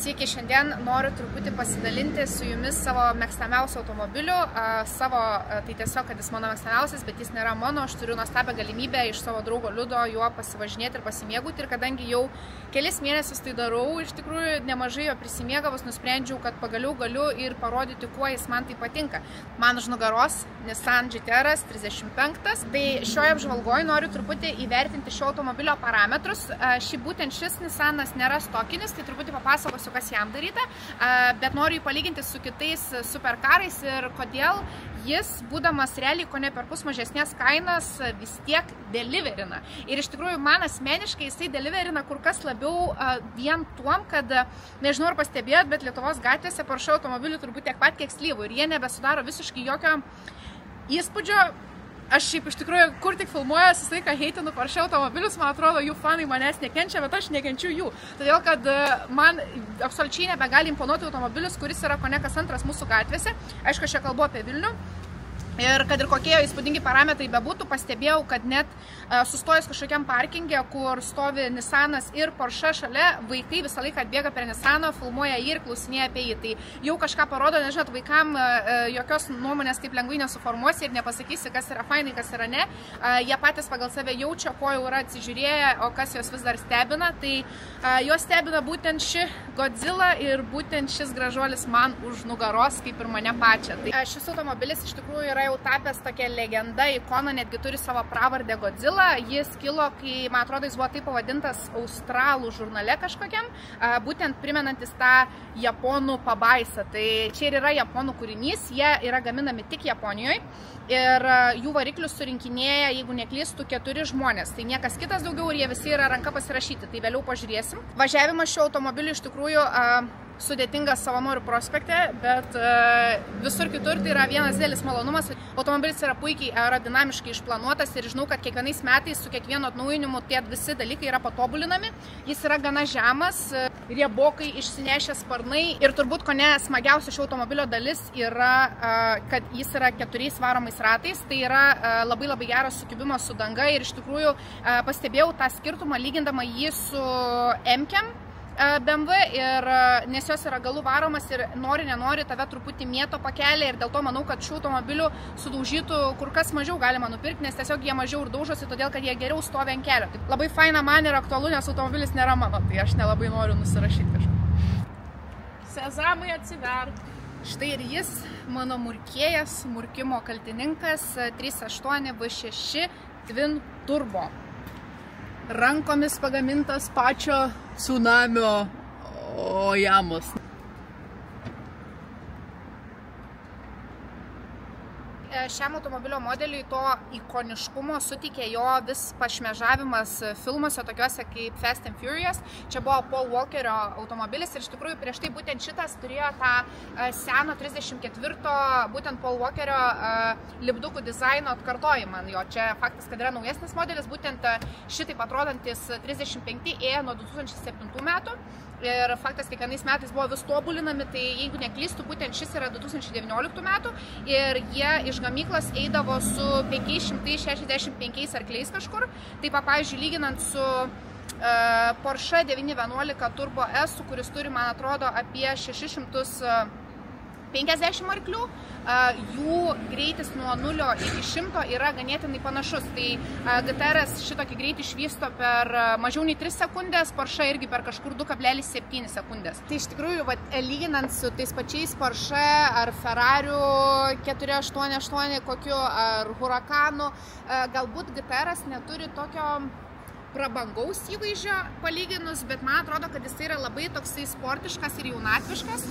Sveiki, šiandien noriu truputį pasidalinti su jumis savo mėgstamiausiu automobiliu. Tai tiesiog, kad jis mano mėgstamiausias, bet jis nėra mano. Aš turiu nuostabią galimybę iš savo draugo Liudo juo pasivažinėti ir pasimėgauti. Ir kadangi jau kelis mėnesius tai darau, iš tikrųjų nemažai jo prisimėgavus, nusprendžiau, kad pagaliau galiu ir parodyti, kuo jis man tai patinka. Man už nugaros Nissan GT-R 35. Tai šioje apžvalgoje noriu truputį įvertinti šio automobilio parametrus. Būtent šis Nissanas nėra stokinis, tai truputį papasakosiu, kas jam daryta, bet noriu jį palyginti su kitais superkarais ir kodėl jis, būdamas realiai ko ne perpus mažesnės kainas, vis tiek deliverina. Ir iš tikrųjų man asmeniškai jisai deliverina kur kas labiau vien tuom, kad, nežinau ar pastebėjot, bet Lietuvos gatvėse Porsche automobilių turbūt tiek pat, kiek slyvų ir jie nebesudaro visiškai jokio įspūdžio. Aš šiaip iš tikrųjų, kur tik filmuojas, visą laiką heitinu Porsche automobilius, man atrodo, jų fanai manęs nekenčia, bet aš nekenčiu jų. Todėl, kad man absoliučiai nebegali imponuoti automobilis, kuris yra kone kas antras mūsų gatvėse. Aišku, aš čia kalbu apie Vilnių. Ir kad ir kokie jo įspūdingi parametrai bebūtų, pastebėjau, kad net sustojus kažkokiam parkinge, kur stovi Nissanas ir Porsche šalia, vaikai visą laiką atbėga prie Nissaną, filmuoja jį ir klausinėja apie jį. Tai jau kažką parodo, nežinot, vaikam jokios nuomonės taip lengvai nesuformuosi ir nepasakysi, kas yra fainai, kas yra ne. Jie patys pagal save jaučia, ko jau yra atsižiūrėję, o kas juos vis dar stebina. Tai juos stebina būtent ši Godzilla ir būtent šis gražuolis man už nugaros, kaip ir mane pačią. Tai šis automobilis iš tikrųjų yra jau tapęs tokia legenda, ikona, netgi turi savo pravardę Godzilla. Jis kilo, kai, man atrodo, jis buvo taip pavadintas australų žurnale kažkokiam, būtent primenantis tą japonų pabaisą. Tai čia ir yra japonų kūrinys, jie yra gaminami tik Japonijoje ir jų variklius surinkinėja, jeigu neklystų, 4 žmonės. Tai niekas kitas daugiau ir jie visi yra ranka pasirašyti, tai vėliau pažiūrėsim. Važiavimas šio automobiliu iš tikrųjų sudėtingas Savanorių prospekte, bet visur kitur tai yra vienas didelis malonumas. Automobilis yra puikiai aerodinamiškai išplanuotas ir žinau, kad kiekvienais metais su kiekvienu atnaujinimu tie visi dalykai yra patobulinami. Jis yra gana žemas, riebokai, išsinešę sparnai ir turbūt kone smagiausia šio automobilio dalis yra, kad jis yra 4 varomais ratais. Tai yra labai geras sukibimas su danga ir iš tikrųjų pastebėjau tą skirtumą lygindama jį su M-kem BMW, nes jos yra galų varomas ir nenori tave truputį mėto pakelė ir dėl to manau, kad šių automobilių sudaužytų kur kas mažiau galima nupirkti, nes tiesiog jie mažiau ir daužosi, todėl kad jie geriau stovi ant kelio. Tai labai faina man ir aktualu, nes automobilis nėra mano, tai aš nelabai noriu nusirašyti kažką. Sezamai atsiverk. Štai ir jis, mano murkėjas, murkimo kaltininkas 3.8 V6 Twin Turbo. Rankomis pagamintas pačio tsunamio Oyamos. Šiam automobilio modeliui to ikoniškumo suteikė jo vis pašmežavimas filmuose tokiuose kaip Fast and Furious. Čia buvo Paul Walkerio automobilis ir iš tikrųjų prieš tai būtent šitas turėjo tą seno 34 būtent Paul Walkerio lipdukų dizaino atkartojimą. Jo, čia faktas, kad yra naujesnis modelis, būtent šitaip atrodantis 35E nuo 2007 metų. Ir faktas, kiekvienais metais buvo vis tobulinami, tai jeigu neklystų, būtent šis yra 2019 metų ir jie iš gamyklos eidavo su 565 arkliais kažkur. Tai pavyzdžiui, lyginant su Porsche 911 Turbo S, kuris turi, man atrodo, apie 650 arklių, jų greitis nuo 0 iki 100 yra ganėtinai panašus. Tai GT-R šitokį greitį išvysto per mažiau nei 3 sekundės, Porsche irgi per kažkur 2,7 sekundės. Tai iš tikrųjų, lyginant su tais pačiais Porsche ar Ferrariu 488 kokiu ar Huracanu, galbūt GT-R neturi tokio prabangaus įvaizdžio palyginus, bet man atrodo, kad jis yra labai toksai sportiškas ir jaunatviškas,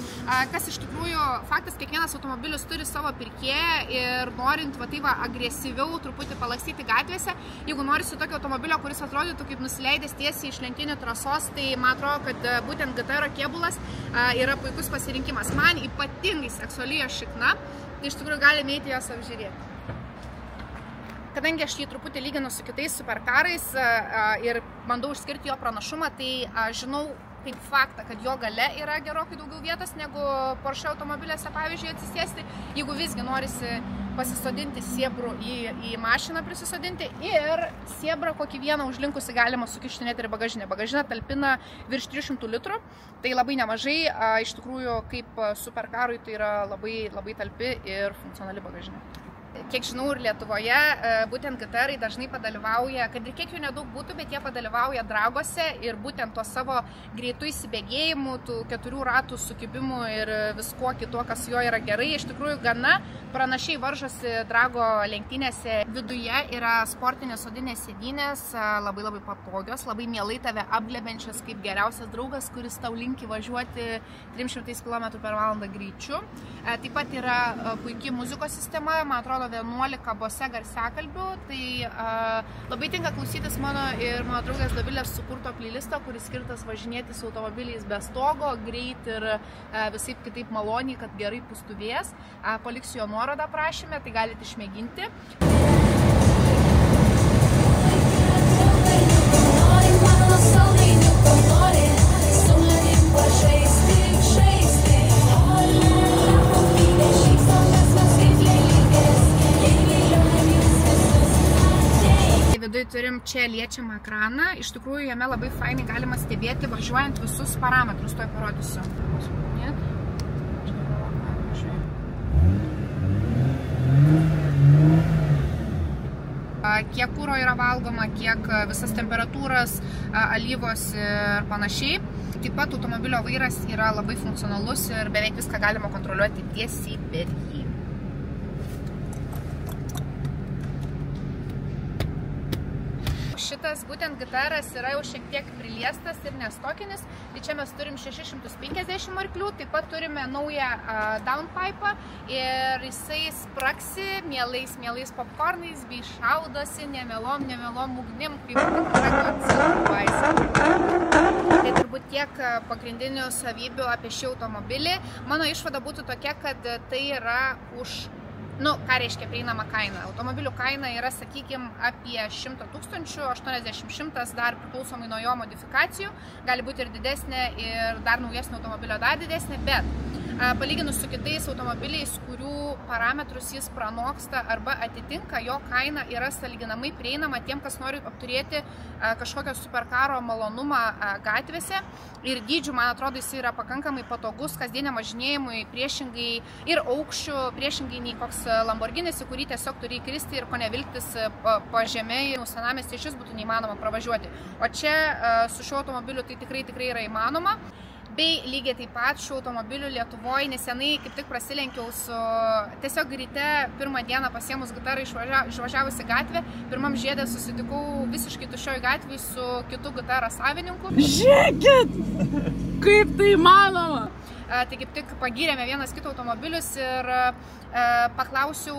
kas iš tikrųjų faktas, kiekvienas automobilis turi savo pirkėją ir norint agresyviau truputį palakstyti gatvėse, jeigu norisi tokio automobilio, kuris atrodytų kaip nusileidęs tiesiai iš lenktynių trasos, tai man atrodo, kad būtent GT-R kėbulas yra puikus pasirinkimas. Man ypatingai seksuali jo šikna, tai iš tikrųjų galime eiti jos apžiūrėti. Kadangi aš jį truputį lyginu su kitais superkarais ir bandau išskirti jo pranašumą, tai žinau kaip faktą, kad jo gale yra gerokai daugiau vietos negu Porsche automobiliuose, pavyzdžiui, atsisėsti. Jeigu visgi norisi pasisodinti sėbrų į mašiną prisisodinti ir sėbrą kokį vieną užlinkusi galima sukišti net ir bagažinę. Bagažinė talpina virš 300 litrų, tai labai nemažai, iš tikrųjų kaip superkarui tai yra labai talpi ir funkcionali bagažinė. Kiek žinau, ir Lietuvoje būtent GTR-ai dažnai padalyvauja, kad ir kiek jų nedaug būtų, bet jie padalyvauja dragose ir būtent to savo greitų įsibėgėjimų, tų 4 ratų sukibimų ir viskuo kituo, kas jo yra gerai. Iš tikrųjų, gana pranašiai varžosi drago lenktynėse. Viduje yra sportinės odinės sėdynės, labai patogios, labai mielai tave apglebenčias kaip geriausias draugas, kuris tau linki važiuoti 300 km/h greičiu. Taip pat yra puikiai muzikos sistema, man atrodo, 11 Bose garsiakalbių, tai labai tinka klausytis mano ir mano draugės Dovilės sukurto playlisto, kuris skirtas važinėtis automobiliais be stogo, greit ir visaip kitaip maloniai, kad gerai pūstų vėjas. Paliksiu jo nuorodą aprašyme, tai galite išmėginti. Viduje turim čia liečiamą ekraną, iš tikrųjų jame labai fainai galima stebėti važiuojant visus parametrus, tuoj parodysiu. Kiek kuro yra valgoma, kiek visas temperatūras, alyvos ir panašiai. Taip pat automobilio vairas yra labai funkcionalus ir beveik viską galima kontroliuoti tiesiai per jį. Šitas būtent GTR-as yra jau šiek tiek priliestas ir nestokinis, tai čia mes turim 650 arklių, taip pat turime naują downpipe'ą ir jisai spraksi mielais popcornais bei šaudosi nemielom ugnim, kaip Tai turbūt tiek pagrindinių savybių apie šį automobilį. Mano išvada būtų tokia, kad tai yra ką reiškia prieinama kaina? Automobilių kaina yra, sakykime, apie 100 000, 80-100 dar priklausomai nuo jo modifikacijų. Gali būti ir didesnė ir dar naujesnė automobilio dar didesnė, bet palyginus su kitais automobiliais, kurių parametrus jis pranoksta arba atitinka, jo kaina yra sąlyginamai prieinama tiem, kas nori apturėti kažkokio superkaro malonumą gatvėse. Ir dydžių, man atrodo, jis yra pakankamai patogus kasdieniam važinėjimui, priešingai ir aukščių, priešingai nei koks Lamborghinis, į kurį tiesiog turi įkristi ir kone vilktis pažemei, senamiestį išvis būtų neįmanoma pravažiuoti. O čia su šiuo automobiliu tai tikrai yra įmanoma. Bei lygiai taip pat šių automobilių Lietuvoje nesenai kaip tik prasilenkiau su tiesiog ryte pirmą dieną pasiėmus GTR išvažiavusi gatvę. Pirmam žiedė susitikau visiškai tuščioj gatvėj su kitu GTR savininku. Žiūrėkit, kaip tai įmanoma! Tai kaip tik pagyrėme vienas kito automobilius ir paklausiau,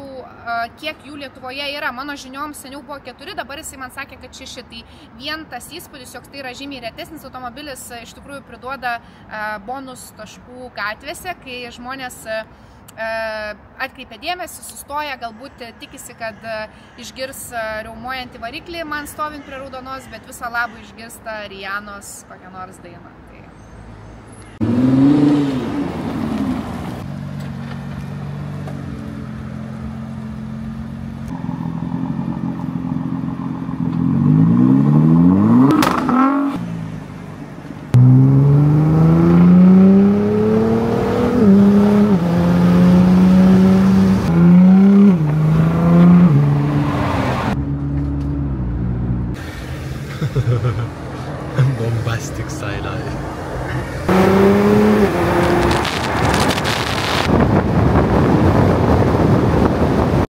kiek jų Lietuvoje yra. Mano žiniom seniau buvo 4, dabar jisai man sakė, kad 6. Tai vien tas įspūdis, jog tai yra žymiai retesnis automobilis, iš tikrųjų priduoda bonus taškų gatvėse, kai žmonės atkreipia dėmesį, sustoja, galbūt tikisi, kad išgirs riaumuojantį variklį man stovint prie raudonos, bet visą labą išgirsta Rianos kokią nors dainą. Bombastic side-eye.